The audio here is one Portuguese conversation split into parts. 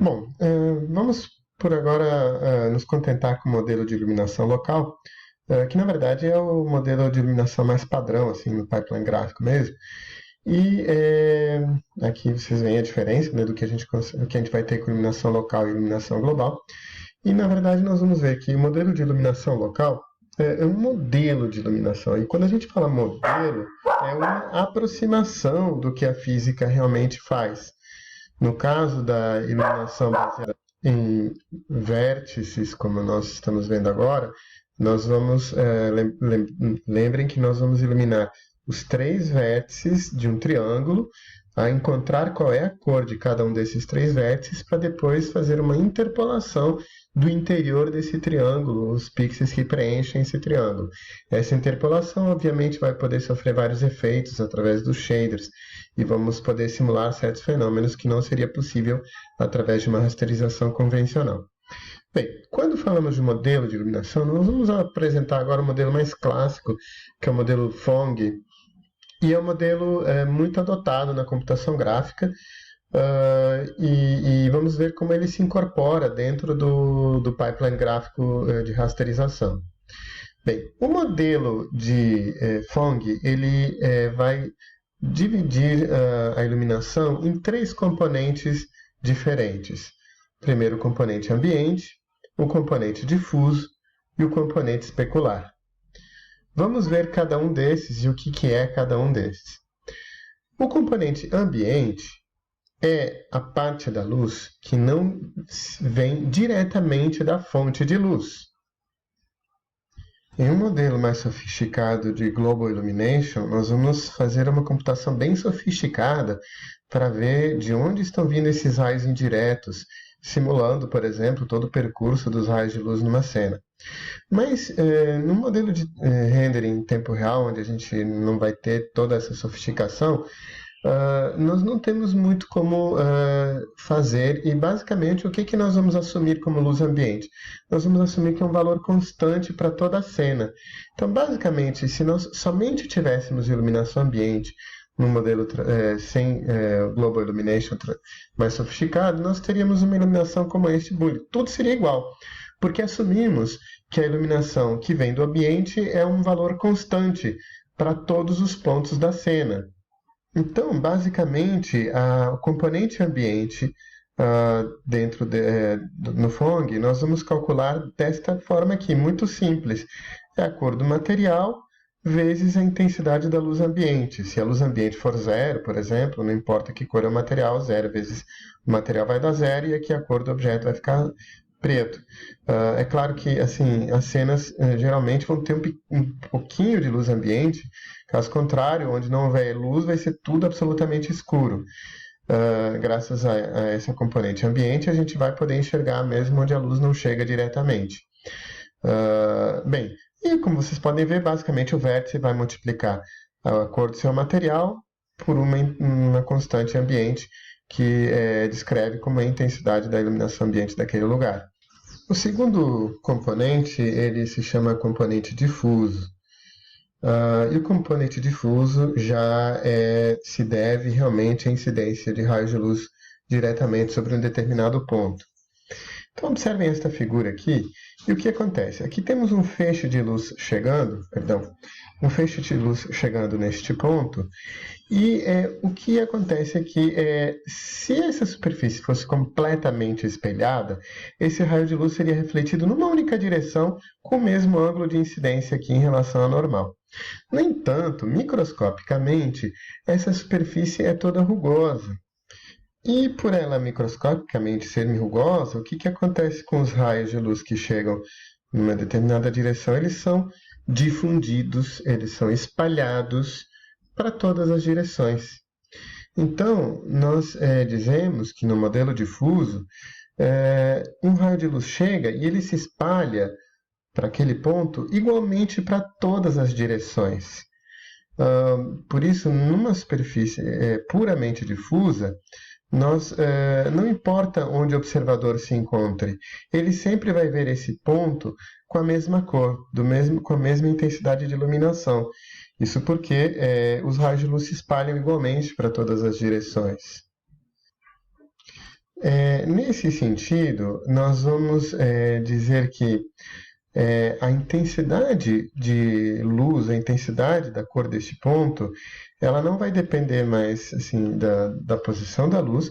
Bom, vamos por agora nos contentar com o modelo de iluminação local, que na verdade é o modelo de iluminação mais padrão, assim, no pipeline gráfico mesmo. E aqui vocês veem a diferença, né, do que a gente vai ter com iluminação local e iluminação global. E na verdade nós vamos ver que o modelo de iluminação local é um modelo de iluminação. E quando a gente fala modelo, é uma aproximação do que a física realmente faz. No caso da iluminação baseada em vértices, como nós estamos vendo agora, nós vamos, lembrem que nós vamos iluminar os 3 vértices de um triângulo, a encontrar qual é a cor de cada um desses 3 vértices, para depois fazer uma interpolação do interior desse triângulo, os pixels que preenchem esse triângulo. Essa interpolação, obviamente, vai poder sofrer vários efeitos através dos shaders, e vamos poder simular certos fenômenos que não seria possível através de uma rasterização convencional. Bem, quando falamos de modelo de iluminação, nós vamos apresentar agora o modelo mais clássico, que é o modelo Phong, e é um modelo muito adotado na computação gráfica, e vamos ver como ele se incorpora dentro do pipeline gráfico de rasterização. Bem, o modelo de Phong, ele vai dividir a iluminação em 3 componentes diferentes. Primeiro, o componente ambiente, o componente difuso e o componente especular. Vamos ver cada um desses e o que é cada um desses. O componente ambiente é a parte da luz que não vem diretamente da fonte de luz. Em um modelo mais sofisticado de Global Illumination, nós vamos fazer uma computação bem sofisticada para ver de onde estão vindo esses raios indiretos, simulando, por exemplo, todo o percurso dos raios de luz numa cena. Mas no modelo de rendering em tempo real, onde a gente não vai ter toda essa sofisticação, nós não temos muito como fazer, e basicamente o que nós vamos assumir como luz ambiente? Nós vamos assumir que é um valor constante para toda a cena. Então, basicamente, se nós somente tivéssemos iluminação ambiente no modelo sem Global Illumination mais sofisticado, nós teríamos uma iluminação como este boolean. Tudo seria igual, porque assumimos que a iluminação que vem do ambiente é um valor constante para todos os pontos da cena. Então, basicamente, o componente ambiente dentro no Phong, nós vamos calcular desta forma aqui, muito simples. É a cor do material vezes a intensidade da luz ambiente. Se a luz ambiente for 0, por exemplo, não importa que cor é o material, 0 vezes o material vai dar 0, e aqui a cor do objeto vai ficar preto. É claro que assim, as cenas geralmente vão ter um pouquinho de luz ambiente, caso contrário, onde não houver luz, vai ser tudo absolutamente escuro. Graças a essa componente ambiente, a gente vai poder enxergar mesmo onde a luz não chega diretamente. Bem, e como vocês podem ver, basicamente o vértice vai multiplicar a cor do seu material por uma constante ambiente que descreve como é a intensidade da iluminação ambiente daquele lugar. O segundo componente, ele se chama componente difuso. E o componente difuso já se deve realmente à incidência de raios de luz diretamente sobre um determinado ponto. Então, observem esta figura aqui, e o que acontece? Aqui temos um feixe de luz chegando, neste ponto, e o que acontece é que se essa superfície fosse completamente espelhada, esse raio de luz seria refletido numa única direção, com o mesmo ângulo de incidência aqui em relação ao normal. No entanto, microscopicamente, essa superfície é toda rugosa. E por ela microscopicamente ser rugosa, o que acontece com os raios de luz que chegam numa determinada direção? Eles são difundidos, eles são espalhados para todas as direções. Então, nós dizemos que no modelo difuso, um raio de luz chega e ele se espalha para aquele ponto igualmente para todas as direções. Por isso, numa superfície puramente difusa, não importa onde o observador se encontre, ele sempre vai ver esse ponto com a mesma cor, com a mesma intensidade de iluminação. Isso porque os raios de luz se espalham igualmente para todas as direções. Nesse sentido, nós vamos dizer que a intensidade de luz, a intensidade da cor deste ponto, ela não vai depender mais assim, da posição da luz,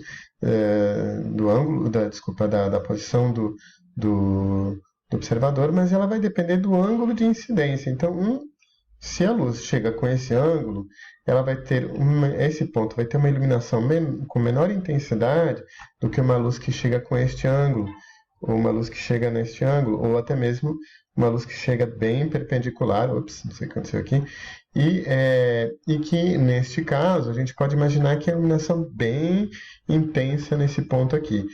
do ângulo, desculpa, da posição do observador, mas ela vai depender do ângulo de incidência. Então, se a luz chega com esse ângulo, ela vai ter esse ponto vai ter uma iluminação com menor intensidade do que uma luz que chega com este ângulo, ou uma luz que chega neste ângulo, ou até mesmo uma luz que chega bem perpendicular, ops, não sei o que aconteceu aqui, e que neste caso a gente pode imaginar que a iluminação bem intensa nesse ponto aqui.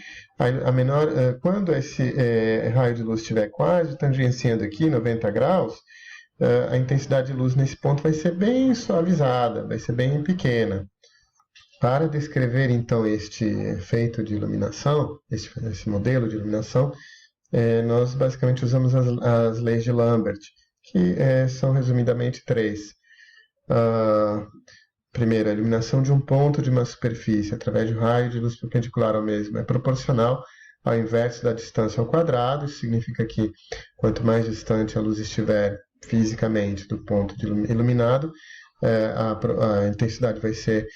Quando esse raio de luz estiver quase tangenciando aqui 90 graus, a intensidade de luz nesse ponto vai ser bem suavizada, vai ser bem pequena. Para descrever, então, este efeito de iluminação, esse modelo de iluminação, nós basicamente usamos as leis de Lambert, que são resumidamente três. Primeiro, a iluminação de um ponto de uma superfície através de um raio de luz perpendicular ao mesmo é proporcional ao inverso da distância ao quadrado. Isso significa que quanto mais distante a luz estiver fisicamente do ponto iluminado, a intensidade vai ser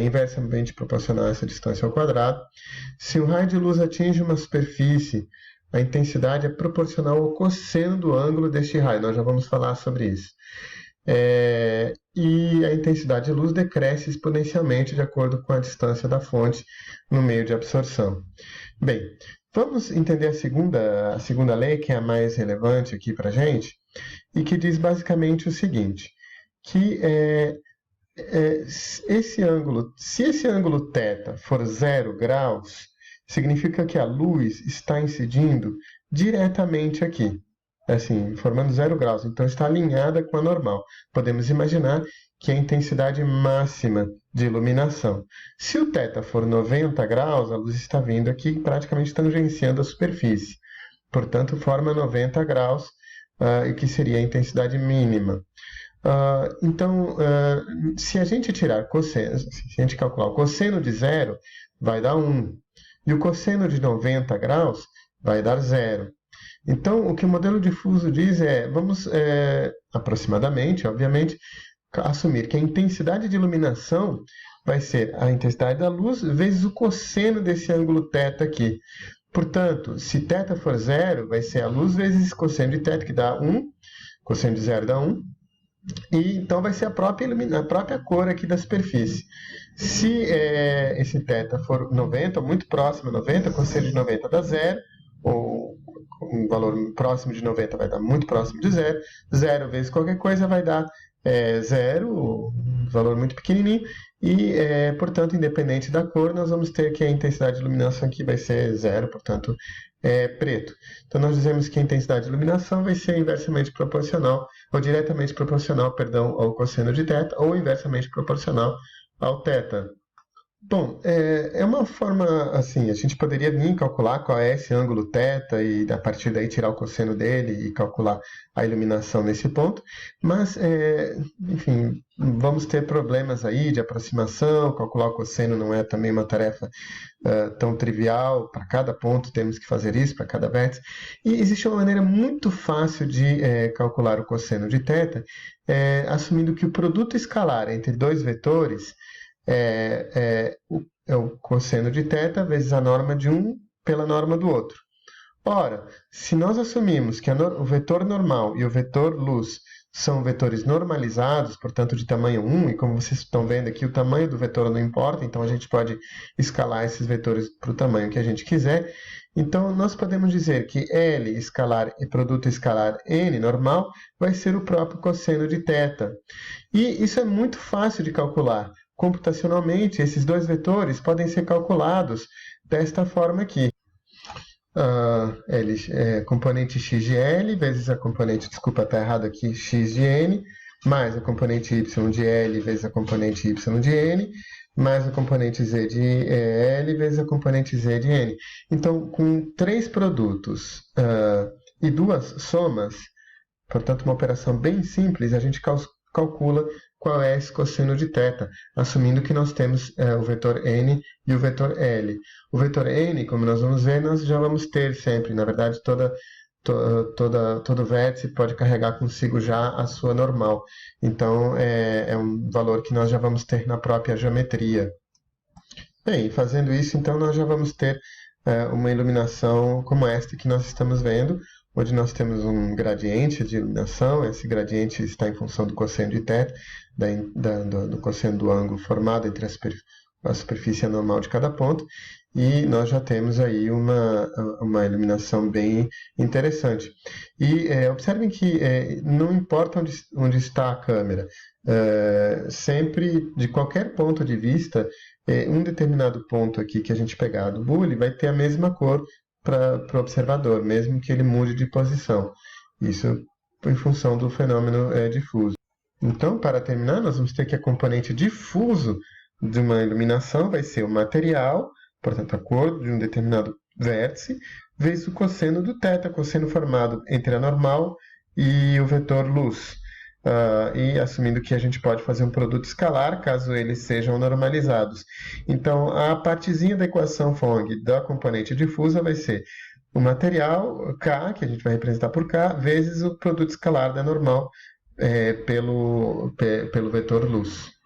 inversamente proporcional a essa distância ao quadrado. Se um raio de luz atinge uma superfície, a intensidade é proporcional ao cosseno do ângulo deste raio. Nós já vamos falar sobre isso. E a intensidade de luz decresce exponencialmente de acordo com a distância da fonte no meio de absorção. Bem, vamos entender a segunda lei, que é a mais relevante aqui para a gente, e que diz basicamente o seguinte, que se esse ângulo θ for 0 graus, significa que a luz está incidindo diretamente aqui, assim, formando 0 graus, então está alinhada com a normal. Podemos imaginar que é a intensidade máxima de iluminação. Se o θ for 90 graus, a luz está vindo aqui praticamente tangenciando a superfície. Portanto, forma 90 graus, que seria a intensidade mínima. Então, se a gente tirar cosseno, se a gente calcular o cosseno de 0, vai dar 1. E o cosseno de 90 graus vai dar 0. Então, o que o modelo difuso diz vamos aproximadamente, obviamente, assumir que a intensidade de iluminação vai ser a intensidade da luz vezes o cosseno desse ângulo θ aqui. Portanto, se θ for 0, vai ser a luz vezes cosseno de θ, que dá 1, cosseno de 0 dá 1, e então vai ser a própria cor aqui da superfície. Se esse θ for 90, muito próximo a 90, cosseno de 90 dá 0, ou um valor próximo de 90 vai dar muito próximo de 0, 0 vezes qualquer coisa vai dar 0, um valor muito pequenininho, e, portanto, independente da cor, nós vamos ter que a intensidade de iluminação aqui vai ser 0, portanto, preto. Então, nós dizemos que a intensidade de iluminação vai ser inversamente proporcional, ou diretamente proporcional, perdão, ao cosseno de θ, ou inversamente proporcional ao θ. Bom, é uma forma, assim, a gente poderia vir calcular qual é esse ângulo θ e a partir daí tirar o cosseno dele e calcular a iluminação nesse ponto, mas, enfim, vamos ter problemas aí de aproximação, calcular o cosseno não é também uma tarefa tão trivial, para cada ponto temos que fazer isso, para cada vértice, e existe uma maneira muito fácil de calcular o cosseno de θ, assumindo que o produto escalar entre dois vetores é o cosseno de θ vezes a norma de um pela norma do outro. Ora, se nós assumimos que o vetor normal e o vetor luz são vetores normalizados, portanto de tamanho 1, e como vocês estão vendo aqui, o tamanho do vetor não importa, então a gente pode escalar esses vetores para o tamanho que a gente quiser. Então, nós podemos dizer que L escalar e produto escalar N normal vai ser o próprio cosseno de θ. E isso é muito fácil de calcular. Computacionalmente, esses dois vetores podem ser calculados desta forma aqui. Componente x de L vezes a componente, desculpa, está errado aqui, x de N, mais a componente y de L vezes a componente y de N, mais a componente z de L vezes a componente z de N. Então, com 3 produtos e 2 somas, portanto, uma operação bem simples, a gente calcula qual é esse cosseno de θ, assumindo que nós temos o vetor n e o vetor L. O vetor n, como nós vamos ver, nós já vamos ter sempre, na verdade, todo vértice pode carregar consigo já a sua normal. Então, é um valor que nós já vamos ter na própria geometria. Bem, fazendo isso, então, nós já vamos ter uma iluminação como esta que nós estamos vendo, onde nós temos um gradiente de iluminação. Esse gradiente está em função do cosseno de θ, do cosseno do ângulo formado entre a superfície normal de cada ponto, e nós já temos aí uma iluminação bem interessante. E observem que não importa onde está a câmera, sempre, de qualquer ponto de vista, um determinado ponto aqui que a gente pegar do bule vai ter a mesma cor para o observador, mesmo que ele mude de posição. Isso em função do fenômeno difuso. Então, para terminar, nós vamos ter que a componente difuso de uma iluminação vai ser o material, portanto, a cor de um determinado vértice, vezes o cosseno do θ, cosseno formado entre a normal e o vetor luz. E assumindo que a gente pode fazer um produto escalar, caso eles sejam normalizados. Então, a partezinha da equação Phong da componente difusa vai ser o material, K, que a gente vai representar por K, vezes o produto escalar da normal pelo vetor luz.